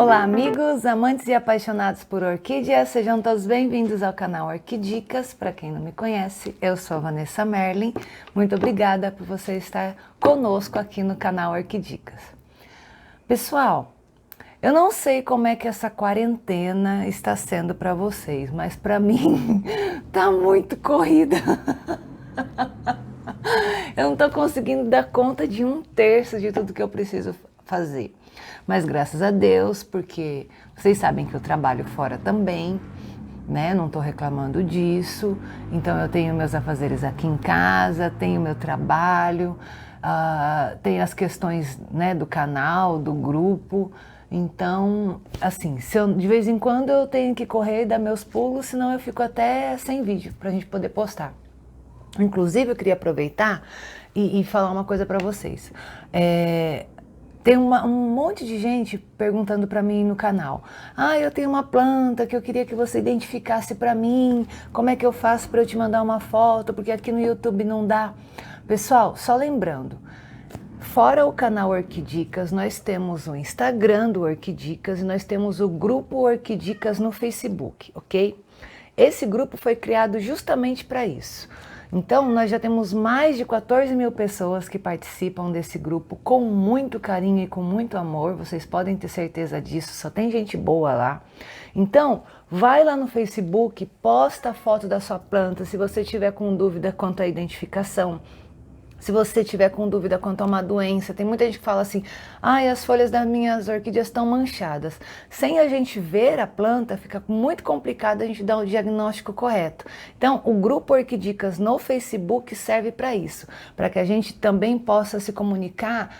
Olá amigos, amantes e apaixonados por orquídeas, sejam todos bem-vindos ao canal Orquidicas. Para quem não me conhece, eu sou a Vanessa Merlin. Muito obrigada por você estar conosco aqui no canal Orquidicas. Pessoal, eu não sei como é que essa quarentena está sendo para vocês, mas para mim tá muito corrida. Eu não estou conseguindo dar conta de 1/3 de tudo que eu preciso fazer. Mas graças a Deus, porque vocês sabem que eu trabalho fora também, né? Não estou reclamando disso. Então eu tenho meus afazeres aqui em casa, tenho meu trabalho, tenho as questões, né, do canal, do grupo. Então, assim, de vez em quando eu tenho que correr e dar meus pulos, senão eu fico até sem vídeo para a gente poder postar. Inclusive, eu queria aproveitar e falar uma coisa para vocês. Tem um monte de gente perguntando para mim no canal. Eu tenho uma planta que eu queria que você identificasse para mim. Como é que eu faço para eu te mandar uma foto? Porque aqui no YouTube não dá. Pessoal, só lembrando, fora o canal Orquidicas, nós temos o Instagram do Orquidicas e nós temos o grupo Orquidicas no Facebook, ok? Esse grupo foi criado justamente para isso. Então, nós já temos mais de 14 mil pessoas que participam desse grupo com muito carinho e com muito amor. Vocês podem ter certeza disso, só tem gente boa lá. Então, vai lá no Facebook, posta a foto da sua planta, se você tiver com dúvida quanto à identificação. Se você tiver com dúvida quanto a uma doença, tem muita gente que fala assim, as folhas das minhas orquídeas estão manchadas. Sem a gente ver a planta, fica muito complicado a gente dar o diagnóstico correto. Então, o grupo Orquidicas no Facebook serve para isso, para que a gente também possa se comunicar,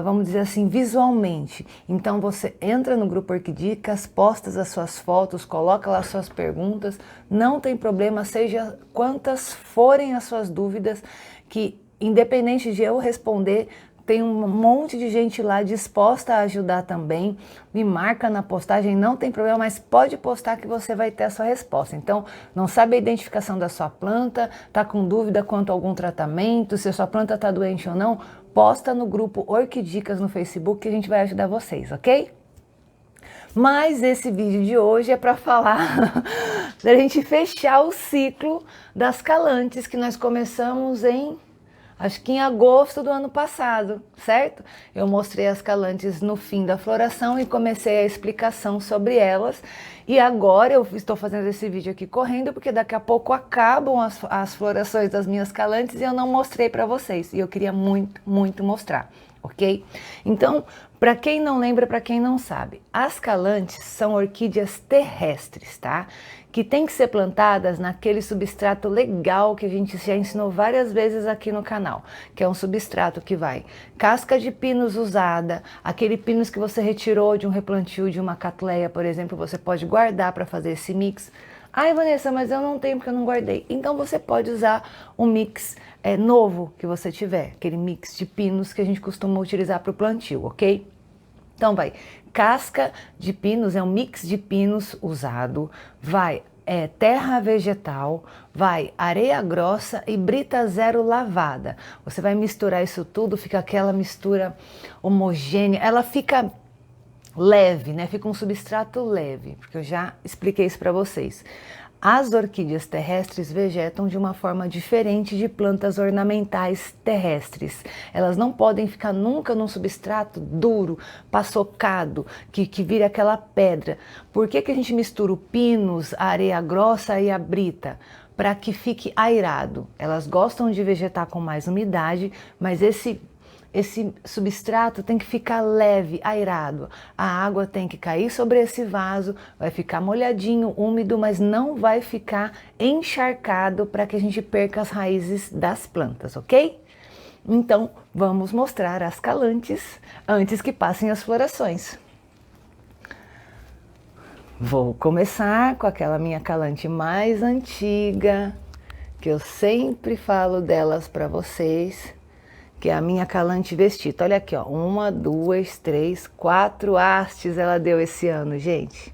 vamos dizer assim, visualmente. Então, você entra no grupo Orquidicas, posta as suas fotos, coloca lá as suas perguntas, não tem problema, seja quantas forem as suas dúvidas, que independente de eu responder, tem um monte de gente lá disposta a ajudar também. Me marca na postagem, não tem problema, mas pode postar que você vai ter a sua resposta. Então, não sabe a identificação da sua planta, tá com dúvida quanto a algum tratamento, se a sua planta tá doente ou não, posta no grupo Orquidicas no Facebook que a gente vai ajudar vocês, ok? Mas esse vídeo de hoje é para falar da gente fechar o ciclo das calantes que nós começamos acho que em agosto do ano passado, certo? Eu mostrei as calantes no fim da floração e comecei a explicação sobre elas. E agora eu estou fazendo esse vídeo aqui correndo, porque daqui a pouco acabam as florações das minhas calantes e eu não mostrei para vocês. E eu queria muito, muito mostrar, ok? Então, para quem não lembra, para quem não sabe, as calantes são orquídeas terrestres, tá? Que tem que ser plantadas naquele substrato legal que a gente já ensinou várias vezes aqui no canal, que é um substrato que vai casca de pinus usada, aquele pinus que você retirou de um replantio de uma catleia, por exemplo, você pode guardar para fazer esse mix. Vanessa, mas eu não tenho porque eu não guardei. Então você pode usar um mix novo que você tiver, aquele mix de pinos que a gente costuma utilizar para o plantio, ok? Então vai, casca de pinos é um mix de pinos usado, vai terra vegetal, vai areia grossa e brita zero lavada. Você vai misturar isso tudo, fica aquela mistura homogênea, ela fica leve, né? Fica um substrato leve, porque eu já expliquei isso para vocês. As orquídeas terrestres vegetam de uma forma diferente de plantas ornamentais terrestres. Elas não podem ficar nunca num substrato duro, paçocado, que vira aquela pedra. Por que a gente mistura o pinus, a areia grossa e a brita? Para que fique airado. Elas gostam de vegetar com mais umidade, mas esse substrato tem que ficar leve, airado. A água tem que cair sobre esse vaso, vai ficar molhadinho, úmido, mas não vai ficar encharcado para que a gente perca as raízes das plantas, ok? Então, vamos mostrar as calantes antes que passem as florações. Vou começar com aquela minha calante mais antiga, que eu sempre falo delas para vocês, que é a minha calante vestita. Olha aqui, ó, 1, 2, 3, 4 hastes ela deu esse ano, gente.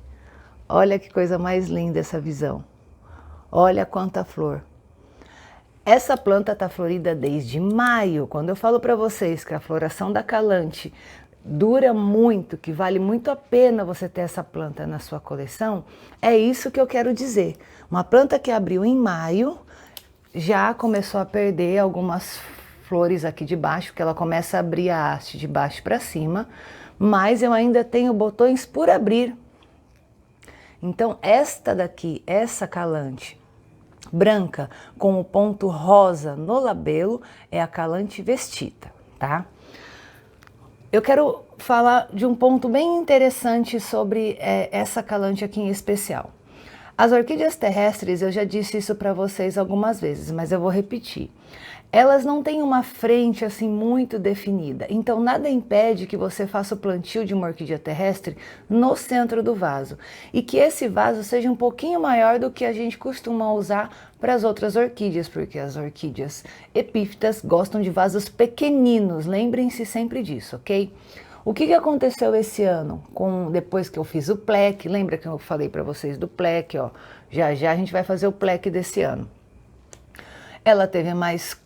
Olha que coisa mais linda essa visão. Olha quanta flor. Essa planta está florida desde maio. Quando eu falo para vocês que a floração da calante dura muito, que vale muito a pena você ter essa planta na sua coleção, é isso que eu quero dizer. Uma planta que abriu em maio, já começou a perder algumas flores aqui de baixo, que ela começa a abrir a haste de baixo para cima, mas eu ainda tenho botões por abrir. Então esta daqui, essa calante branca com o ponto rosa no labelo, é a calante vestita, tá? Eu quero falar de um ponto bem interessante sobre essa calante aqui em especial. As orquídeas terrestres, eu já disse isso para vocês algumas vezes, mas eu vou repetir. Elas não têm uma frente assim muito definida, então nada impede que você faça o plantio de uma orquídea terrestre no centro do vaso e que esse vaso seja um pouquinho maior do que a gente costuma usar para as outras orquídeas, porque as orquídeas epífitas gostam de vasos pequeninos, lembrem-se sempre disso, ok? O que aconteceu esse ano depois que eu fiz o pleque? Lembra que eu falei para vocês do pleque, ó? Já já a gente vai fazer o pleque desse ano. Ela teve mais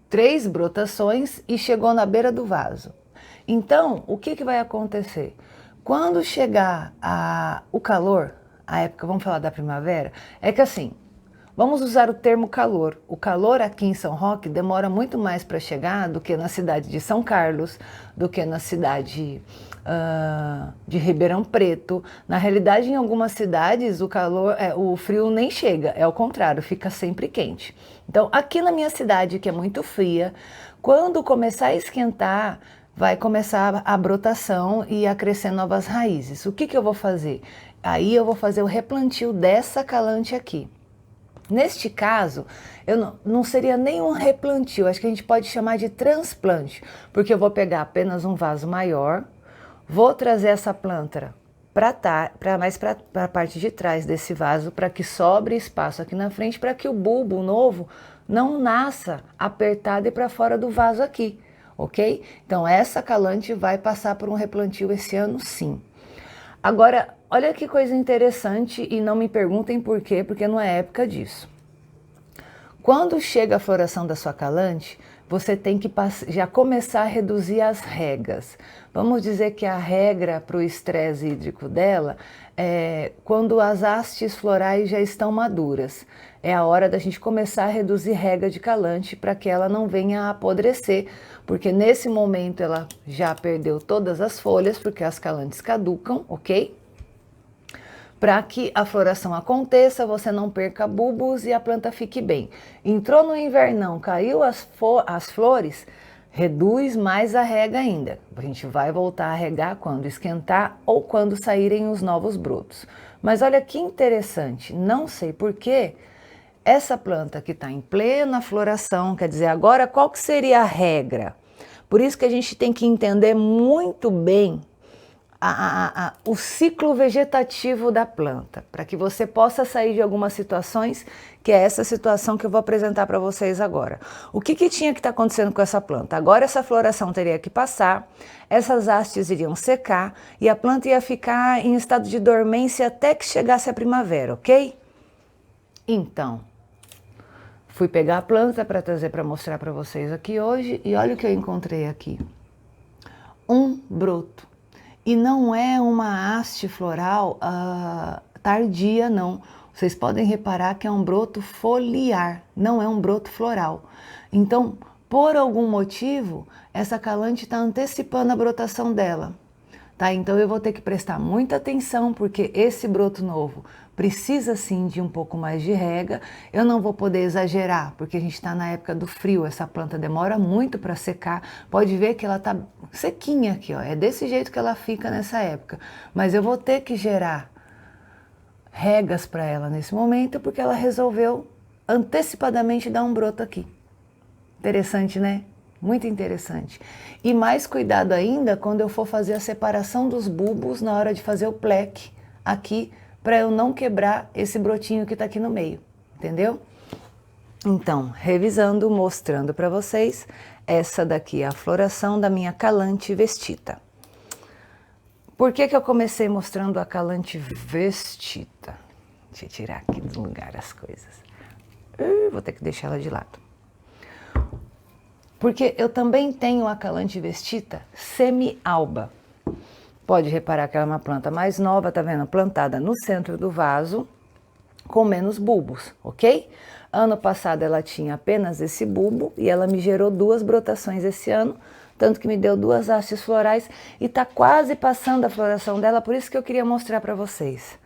3 brotações e chegou na beira do vaso. Então, o que vai acontecer? Quando chegar o calor, a época, vamos falar da primavera, é que assim, vamos usar o termo calor. O calor aqui em São Roque demora muito mais para chegar do que na cidade de São Carlos, do que na cidade de Ribeirão Preto. Na realidade, em algumas cidades, o frio nem chega, é o contrário, fica sempre quente. Então, aqui na minha cidade, que é muito fria, quando começar a esquentar, vai começar a brotação e a crescer novas raízes. O que eu vou fazer? Aí eu vou fazer o replantio dessa calante aqui. Neste caso, não seria nem um replantio, acho que a gente pode chamar de transplante, porque eu vou pegar apenas um vaso maior, vou trazer essa planta mais para a parte de trás desse vaso, para que sobre espaço aqui na frente, para que o bulbo novo não nasça apertado e para fora do vaso aqui, ok? Então essa calante vai passar por um replantio esse ano, sim. Agora, olha que coisa interessante e não me perguntem por quê, porque não é época disso. Quando chega a floração da sua calante, você tem que já começar a reduzir as regas. Vamos dizer que a regra para o estresse hídrico dela é quando as hastes florais já estão maduras. É a hora da gente começar a reduzir rega de calante para que ela não venha a apodrecer, porque nesse momento ela já perdeu todas as folhas, porque as calantes caducam, ok? Para que a floração aconteça, você não perca bulbos e a planta fique bem. Entrou no invernão, caiu as flores, reduz mais a rega ainda. A gente vai voltar a regar quando esquentar ou quando saírem os novos brotos. Mas olha que interessante, não sei porquê, essa planta que está em plena floração, quer dizer, agora qual que seria a regra? Por isso que a gente tem que entender muito bem o ciclo vegetativo da planta, para que você possa sair de algumas situações, que é essa situação que eu vou apresentar para vocês agora. O que tinha que estar acontecendo com essa planta? Agora essa floração teria que passar, essas hastes iriam secar e a planta ia ficar em estado de dormência até que chegasse a primavera, ok? Então, fui pegar a planta para trazer para mostrar para vocês aqui hoje e olha o que eu encontrei aqui. Um broto. E não é uma haste floral tardia, não. Vocês podem reparar que é um broto foliar, não é um broto floral. Então, por algum motivo, essa calante está antecipando a brotação dela. Tá? Então eu vou ter que prestar muita atenção, porque esse broto novo precisa sim de um pouco mais de rega. Eu não vou poder exagerar, porque a gente está na época do frio, essa planta demora muito para secar. Pode ver que ela está sequinha aqui, ó. É desse jeito que ela fica nessa época. Mas eu vou ter que gerar regas para ela nesse momento, porque ela resolveu antecipadamente dar um broto aqui. Interessante, né? Muito interessante. E mais cuidado ainda quando eu for fazer a separação dos bulbos na hora de fazer o pleque aqui, para eu não quebrar esse brotinho que está aqui no meio, entendeu? Então, revisando, mostrando para vocês, essa daqui é a floração da minha calante vestita. Por que eu comecei mostrando a calante vestita? Deixa eu tirar aqui do lugar as coisas. Vou ter que deixar ela de lado. Porque eu também tenho a Calante vestita semi-alba. Pode reparar que ela é uma planta mais nova, tá vendo? Plantada no centro do vaso, com menos bulbos, ok? Ano passado ela tinha apenas esse bulbo e ela me gerou 2 brotações esse ano, tanto que me deu 2 hastes florais e tá quase passando a floração dela, por isso que eu queria mostrar para vocês.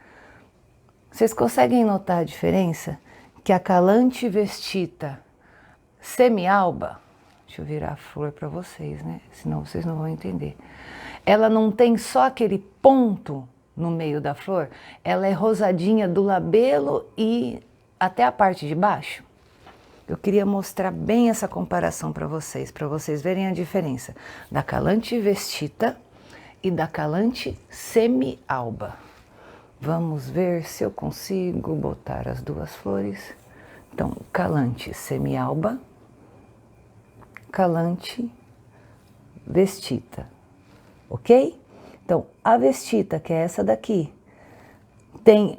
Vocês conseguem notar a diferença? Que a Calante vestita semi-alba, deixa eu virar a flor para vocês, né? Senão vocês não vão entender. Ela não tem só aquele ponto no meio da flor, ela é rosadinha do labelo e até a parte de baixo. Eu queria mostrar bem essa comparação para vocês verem a diferença da Calante vestita e da Calante semi-alba. Vamos ver se eu consigo botar as 2 flores. Então, Calante semi-alba, Calante vestita, ok? Então, a vestita, que é essa daqui, tem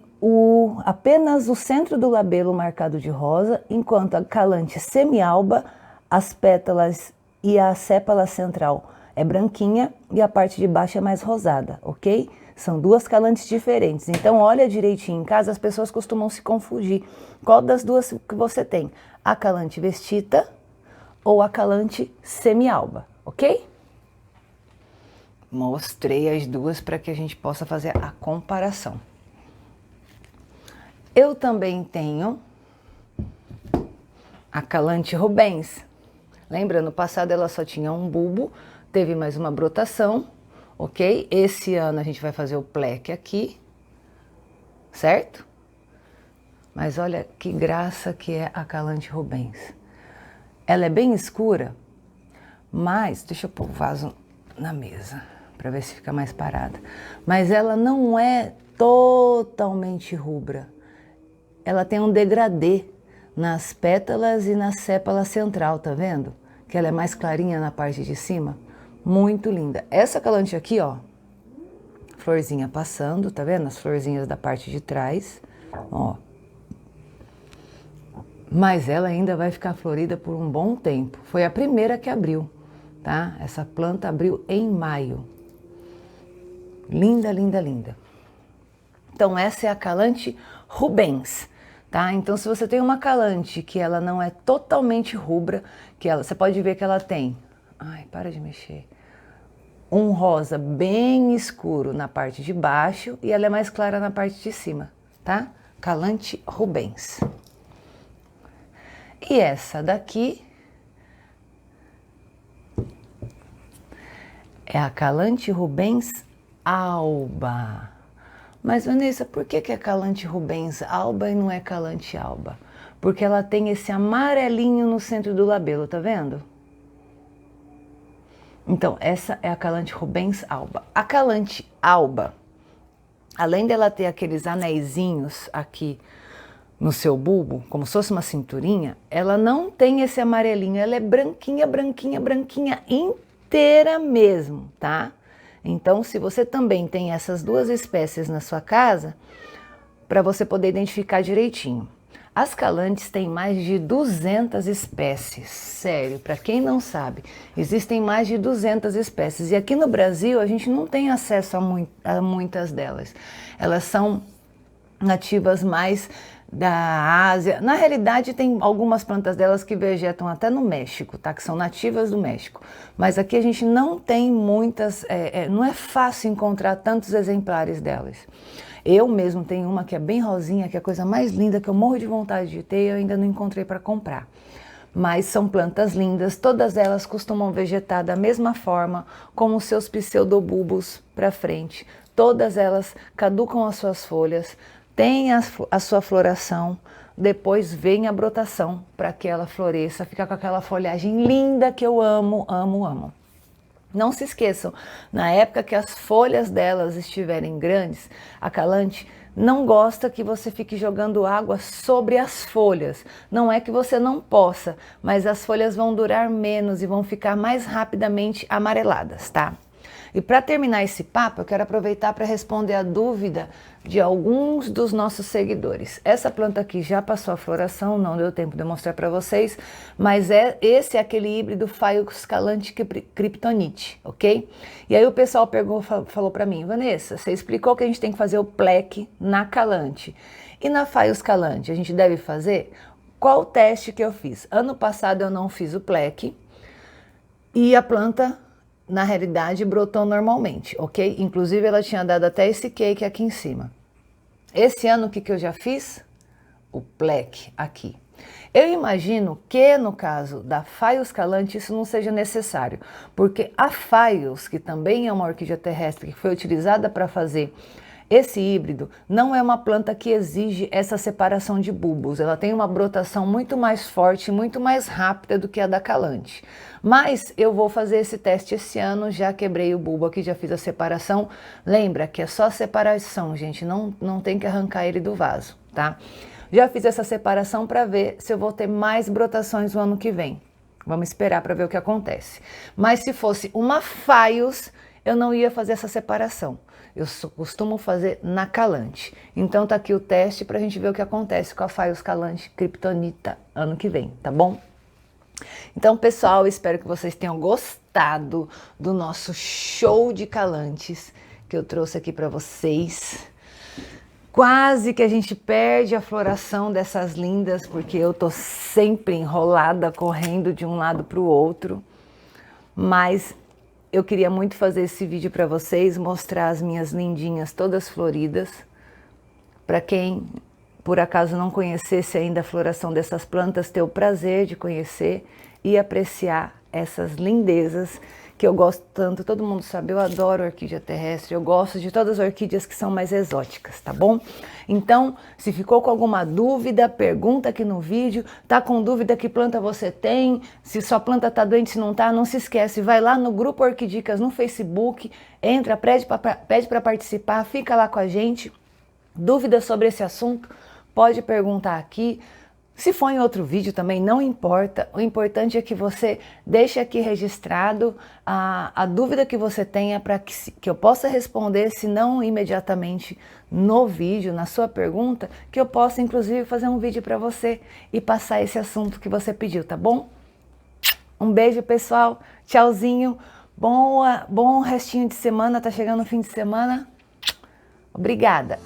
apenas o centro do labelo marcado de rosa, enquanto a Calante semi-alba, as pétalas e a sépala central é branquinha e a parte de baixo é mais rosada, ok? São 2 calantes diferentes, então olha direitinho em casa, as pessoas costumam se confundir. Qual das 2 que você tem? A Calante vestita ou a Calante semi-alba, ok? Mostrei as 2 para que a gente possa fazer a comparação. Eu também tenho a Calante Rubens. Lembra, no passado ela só tinha um bulbo, teve mais uma brotação, ok? Esse ano a gente vai fazer o pleque aqui, certo? Mas olha que graça que é a Calante Rubens. Ela é bem escura, mas, deixa eu pôr o vaso na mesa, para ver se fica mais parada. Mas ela não é totalmente rubra. Ela tem um degradê nas pétalas e na sépala central, tá vendo? Que ela é mais clarinha na parte de cima. Muito linda. Essa Calante aqui, ó, florzinha passando, tá vendo? As florzinhas da parte de trás, ó. Mas ela ainda vai ficar florida por um bom tempo. Foi a primeira que abriu, tá? Essa planta abriu em maio. Linda, linda, linda. Então essa é a Calante Rubens, tá? Então se você tem uma Calante que ela não é totalmente rubra, você pode ver que ela tem, ai, para de mexer, um rosa bem escuro na parte de baixo e ela é mais clara na parte de cima, tá? Calante Rubens. E essa daqui é a Calante Rubens Alba. Mas, Vanessa, por que é Calante Rubens Alba e não é Calante Alba? Porque ela tem esse amarelinho no centro do labelo, tá vendo? Então, essa é a Calante Rubens Alba. A Calante Alba, além dela ter aqueles anéisinhos aqui no seu bulbo, como se fosse uma cinturinha, ela não tem esse amarelinho, ela é branquinha, branquinha, branquinha inteira mesmo, tá? Então, se você também tem essas 2 espécies na sua casa, para você poder identificar direitinho. As Calantes têm mais de 200 espécies, sério, para quem não sabe, existem mais de 200 espécies. E aqui no Brasil a gente não tem acesso a muitas delas. Elas são nativas mais da Ásia. Na realidade, tem algumas plantas delas que vegetam até no México, tá? Que são nativas do México. Mas aqui a gente não tem muitas, não é fácil encontrar tantos exemplares delas. Eu mesmo tenho uma que é bem rosinha, que é a coisa mais linda, que eu morro de vontade de ter e eu ainda não encontrei para comprar. Mas são plantas lindas, todas elas costumam vegetar da mesma forma, como os seus pseudobulbos para frente. Todas elas caducam as suas folhas, têm a sua floração, depois vem a brotação para que ela floresça, fica com aquela folhagem linda que eu amo, amo, amo. Não se esqueçam, na época que as folhas delas estiverem grandes, a Calante não gosta que você fique jogando água sobre as folhas. Não é que você não possa, mas as folhas vão durar menos e vão ficar mais rapidamente amareladas, tá? E para terminar esse papo, eu quero aproveitar para responder a dúvida de alguns dos nossos seguidores. Essa planta aqui já passou a floração, não deu tempo de eu mostrar para vocês, mas esse é aquele híbrido Phaeus calante kryptonite, ok? E aí o pessoal falou para mim, Vanessa, você explicou que a gente tem que fazer o pleque na calante. E na Phaeus calante, a gente deve fazer? Qual o teste que eu fiz? Ano passado eu não fiz o pleque e a planta, na realidade, brotou normalmente, ok? Inclusive ela tinha dado até esse cake aqui em cima. Esse ano o que eu já fiz? O pleque aqui. Eu imagino que no caso da Phaeus calante isso não seja necessário, porque a Phaeus, que também é uma orquídea terrestre que foi utilizada para fazer esse híbrido, não é uma planta que exige essa separação de bulbos. Ela tem uma brotação muito mais forte, muito mais rápida do que a da calante. Mas eu vou fazer esse teste esse ano, já quebrei o bulbo aqui, já fiz a separação. Lembra que é só separação, gente, não tem que arrancar ele do vaso, tá? Já fiz essa separação para ver se eu vou ter mais brotações no ano que vem. Vamos esperar para ver o que acontece. Mas se fosse uma Phaeus, eu não ia fazer essa separação. Eu costumo fazer na calante. Então tá aqui o teste para a gente ver o que acontece com a Phaeus calante kryptonita ano que vem, tá bom? Então, pessoal, espero que vocês tenham gostado do nosso show de calantes que eu trouxe aqui para vocês. Quase que a gente perde a floração dessas lindas, porque eu tô sempre enrolada, correndo de um lado para o outro. Mas eu queria muito fazer esse vídeo para vocês, mostrar as minhas lindinhas todas floridas. Para quem, por acaso, não conhecesse ainda a floração dessas plantas, ter o prazer de conhecer e apreciar essas lindezas que eu gosto tanto. Todo mundo sabe, eu adoro orquídea terrestre, eu gosto de todas as orquídeas que são mais exóticas, tá bom? Então, se ficou com alguma dúvida, pergunta aqui no vídeo. Tá com dúvida que planta você tem? Se sua planta tá doente, se não tá, não se esquece, vai lá no grupo Orquidicas no Facebook, entra, pede para participar, fica lá com a gente. Dúvidas sobre esse assunto, pode perguntar aqui. Se for em outro vídeo também, não importa. O importante é que você deixe aqui registrado a dúvida que você tenha para que eu possa responder, se não imediatamente no vídeo, na sua pergunta, que eu possa inclusive fazer um vídeo para você e passar esse assunto que você pediu, tá bom? Um beijo, pessoal. Tchauzinho. Bom restinho de semana, tá chegando o fim de semana. Obrigada.